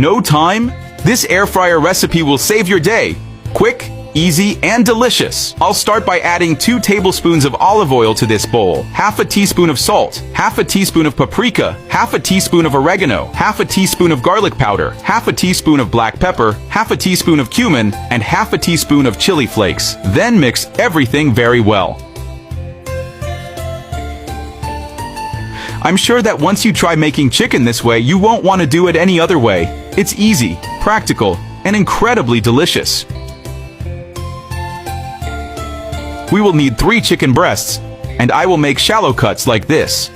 No time? This air fryer recipe will save your day. Quick, easy, and delicious. I'll start by adding 2 tablespoons of olive oil to this bowl, half a teaspoon of salt, half a teaspoon of paprika, half a teaspoon of oregano, half a teaspoon of garlic powder, half a teaspoon of black pepper, half a teaspoon of cumin, and half a teaspoon of chili flakes. Then mix everything very well. I'm sure that once you try making chicken this way, you won't want to do it any other way. It's easy, practical, and incredibly delicious. We will need 3 chicken breasts, and I will make shallow cuts like this.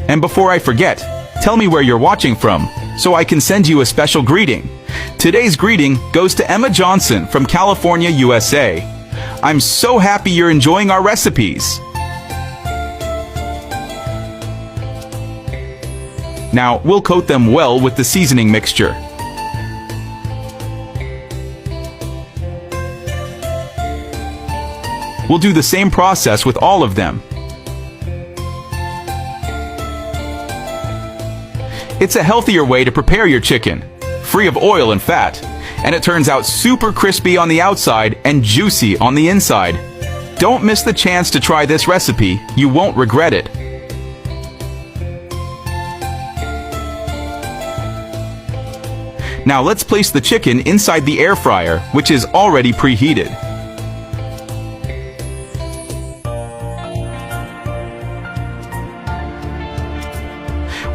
And before I forget, tell me where you're watching from, so I can send you a special greeting. Today's greeting goes to Emma Johnson from California, USA. I'm so happy you're enjoying our recipes. Now, we'll coat them well with the seasoning mixture. We'll do the same process with all of them. It's a healthier way to prepare your chicken, free of oil and fat, and it turns out super crispy on the outside and juicy on the inside. Don't miss the chance to try this recipe. You won't regret it. Now let's place the chicken inside the air fryer, which is already preheated.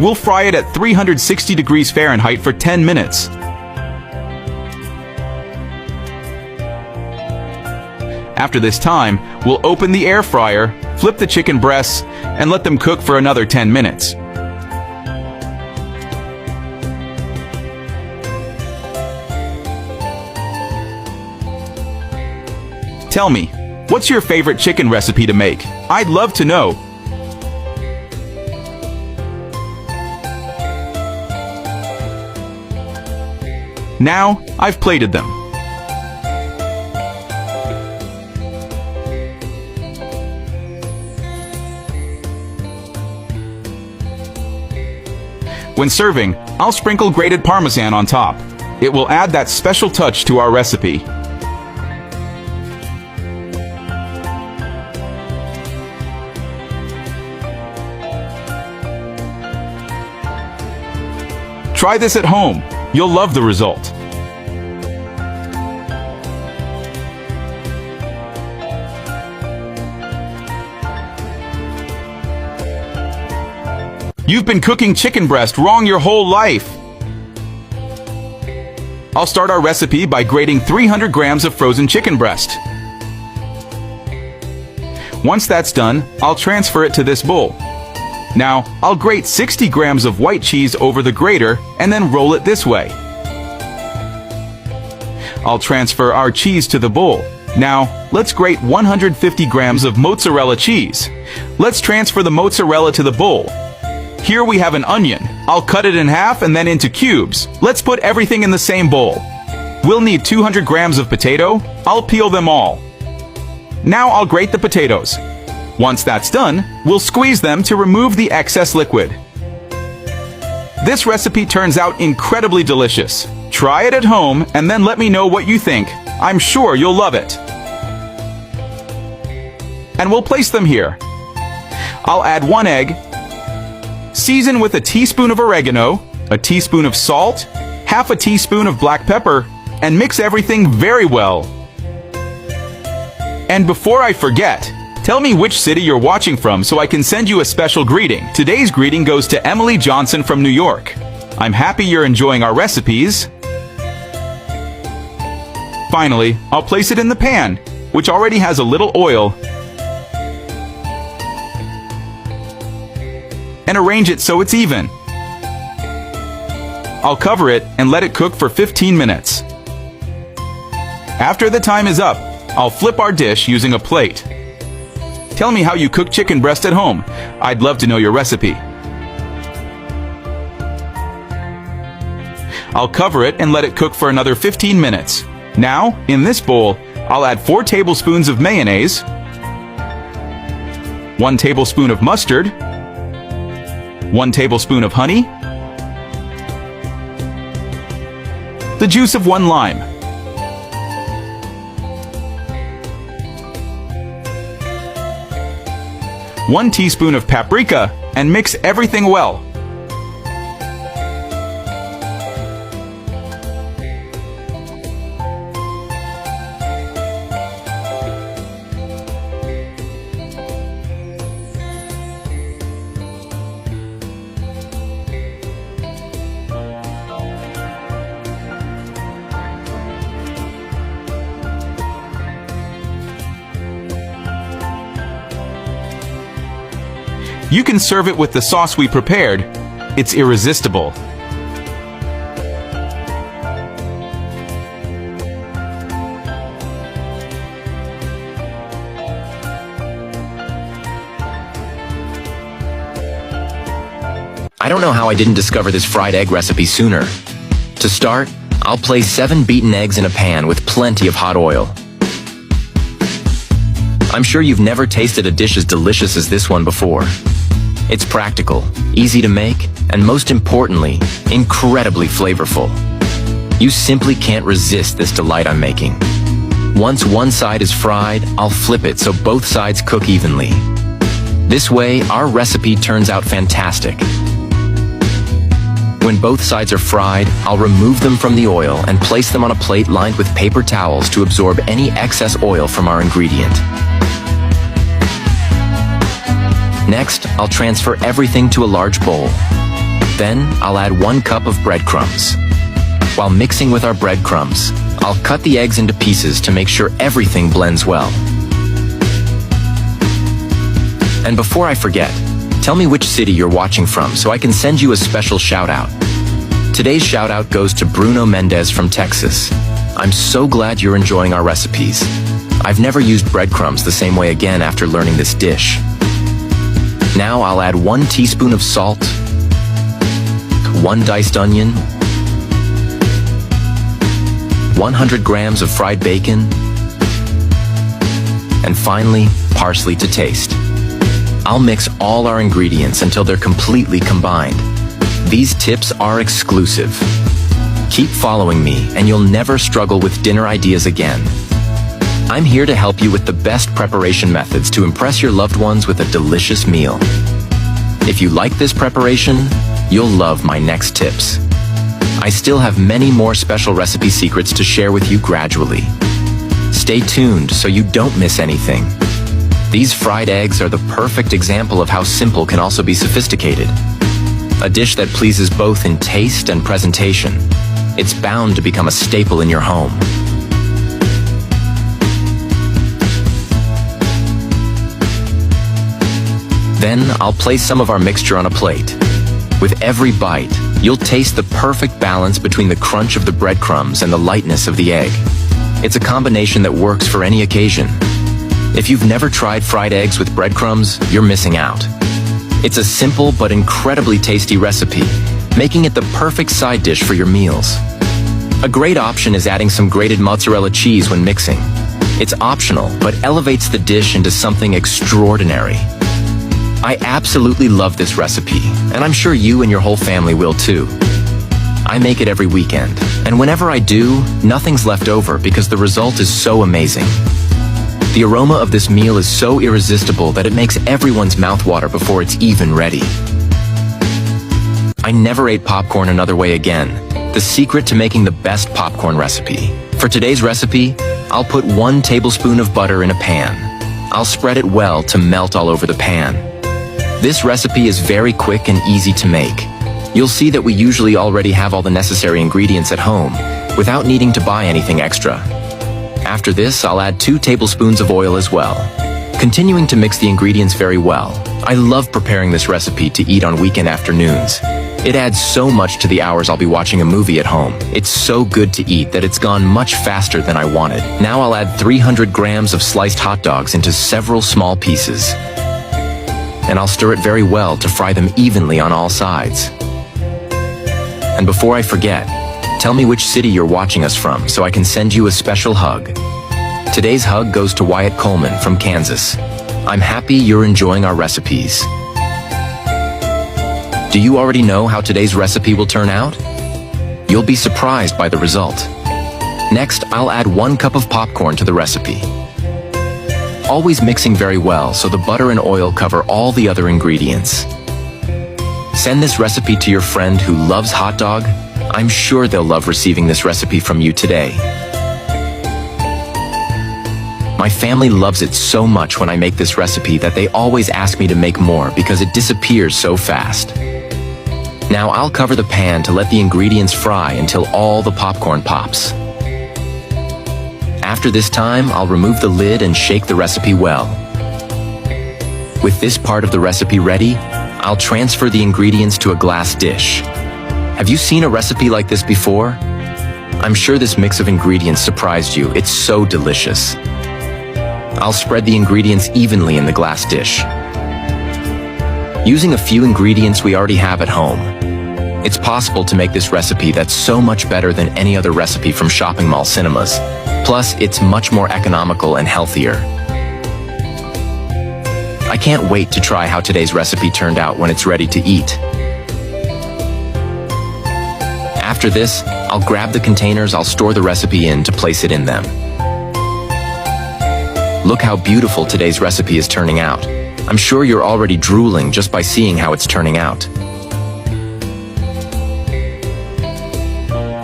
We'll fry it at 360 degrees Fahrenheit for 10 minutes. After this time, we'll open the air fryer, flip the chicken breasts, and let them cook for another 10 minutes. Tell me, what's your favorite chicken recipe to make? I'd love to know. Now, I've plated them. When serving, I'll sprinkle grated Parmesan on top. It will add that special touch to our recipe. Try this at home. You'll love the result. You've been cooking chicken breast wrong your whole life. I'll start our recipe by grating 300 grams of frozen chicken breast. Once that's done, I'll transfer it to this bowl. Now, I'll grate 60 grams of white cheese over the grater and then roll it this way. I'll transfer our cheese to the bowl. Now, let's grate 150 grams of mozzarella cheese. Let's transfer the mozzarella to the bowl. Here we have an onion. I'll cut it in half and then into cubes. Let's put everything in the same bowl. We'll need 200 grams of potato. I'll peel them all. Now I'll grate the potatoes. Once that's done, we'll squeeze them to remove the excess liquid. This recipe turns out incredibly delicious. Try it at home and then let me know what you think. I'm sure you'll love it. And we'll place them here. I'll add 1 egg, season with a teaspoon of oregano, a teaspoon of salt, half a teaspoon of black pepper, and mix everything very well. And before I forget, tell me which city you're watching from so I can send you a special greeting. Today's greeting goes to Emily Johnson from New York. I'm happy you're enjoying our recipes. Finally, I'll place it in the pan, which already has a little oil, and arrange it so it's even. I'll cover it and let it cook for 15 minutes. After the time is up, I'll flip our dish using a plate. Tell me how you cook chicken breast at home. I'd love to know your recipe. I'll cover it and let it cook for another 15 minutes. Now, in this bowl, I'll add 4 tablespoons of mayonnaise, 1 tablespoon of mustard, 1 tablespoon of honey, the juice of 1 lime, 1 teaspoon of paprika, and mix everything well. You can serve it with the sauce we prepared. It's irresistible. I don't know how I didn't discover this fried egg recipe sooner. To start, I'll place 7 beaten eggs in a pan with plenty of hot oil. I'm sure you've never tasted a dish as delicious as this one before. It's practical, easy to make, and most importantly, incredibly flavorful. You simply can't resist this delight I'm making. Once one side is fried, I'll flip it so both sides cook evenly. This way, our recipe turns out fantastic. When both sides are fried, I'll remove them from the oil and place them on a plate lined with paper towels to absorb any excess oil from our ingredient. Next, I'll transfer everything to a large bowl. Then, I'll add 1 cup of breadcrumbs. While mixing with our breadcrumbs, I'll cut the eggs into pieces to make sure everything blends well. And before I forget, tell me which city you're watching from so I can send you a special shout-out. Today's shout-out goes to Bruno Mendez from Texas. I'm so glad you're enjoying our recipes. I've never used breadcrumbs the same way again after learning this dish. Now I'll add 1 teaspoon of salt, 1 diced onion, 100 grams of fried bacon, and finally, parsley to taste. I'll mix all our ingredients until they're completely combined. These tips are exclusive. Keep following me and you'll never struggle with dinner ideas again. I'm here to help you with the best preparation methods to impress your loved ones with a delicious meal. If you like this preparation, you'll love my next tips. I still have many more special recipe secrets to share with you gradually. Stay tuned so you don't miss anything. These fried eggs are the perfect example of how simple can also be sophisticated. A dish that pleases both in taste and presentation. It's bound to become a staple in your home. Then I'll place some of our mixture on a plate. With every bite, you'll taste the perfect balance between the crunch of the breadcrumbs and the lightness of the egg. It's a combination that works for any occasion. If you've never tried fried eggs with breadcrumbs, you're missing out. It's a simple but incredibly tasty recipe, making it the perfect side dish for your meals. A great option is adding some grated mozzarella cheese when mixing. It's optional, but elevates the dish into something extraordinary. I absolutely love this recipe, and I'm sure you and your whole family will too. I make it every weekend, and whenever I do, nothing's left over because the result is so amazing. The aroma of this meal is so irresistible that it makes everyone's mouth water before it's even ready. I never ate popcorn another way again. The secret to making the best popcorn recipe. For today's recipe, I'll put 1 tablespoon of butter in a pan. I'll spread it well to melt all over the pan. This recipe is very quick and easy to make. You'll see that we usually already have all the necessary ingredients at home, without needing to buy anything extra. After this, I'll add 2 tablespoons of oil as well. Continuing to mix the ingredients very well. I love preparing this recipe to eat on weekend afternoons. It adds so much to the hours I'll be watching a movie at home. It's so good to eat that it's gone much faster than I wanted. Now I'll add 300 grams of sliced hot dogs into several small pieces. And I'll stir it very well to fry them evenly on all sides. And before I forget, tell me which city you're watching us from so I can send you a special hug. Today's hug goes to Wyatt Coleman from Kansas. I'm happy you're enjoying our recipes. Do you already know how today's recipe will turn out? You'll be surprised by the result. Next, I'll add 1 cup of popcorn to the recipe. Always mixing very well so the butter and oil cover all the other ingredients. Send this recipe to your friend who loves hot dog. I'm sure they'll love receiving this recipe from you today. My family loves it so much when I make this recipe that they always ask me to make more because it disappears so fast. Now I'll cover the pan to let the ingredients fry until all the popcorn pops. After this time, I'll remove the lid and shake the recipe well. With this part of the recipe ready, I'll transfer the ingredients to a glass dish. Have you seen a recipe like this before? I'm sure this mix of ingredients surprised you. It's so delicious. I'll spread the ingredients evenly in the glass dish. Using a few ingredients we already have at home, it's possible to make this recipe that's so much better than any other recipe from shopping mall cinemas. Plus, it's much more economical and healthier. I can't wait to try how today's recipe turned out when it's ready to eat. After this, I'll grab the containers I'll store the recipe in to place it in them. Look how beautiful today's recipe is turning out. I'm sure you're already drooling just by seeing how it's turning out.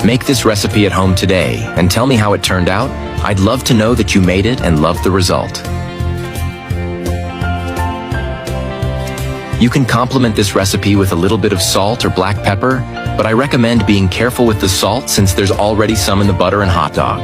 Make this recipe at home today and tell me how it turned out. I'd love to know that you made it and loved the result. You can complement this recipe with a little bit of salt or black pepper, but I recommend being careful with the salt since there's already some in the butter and hot dog.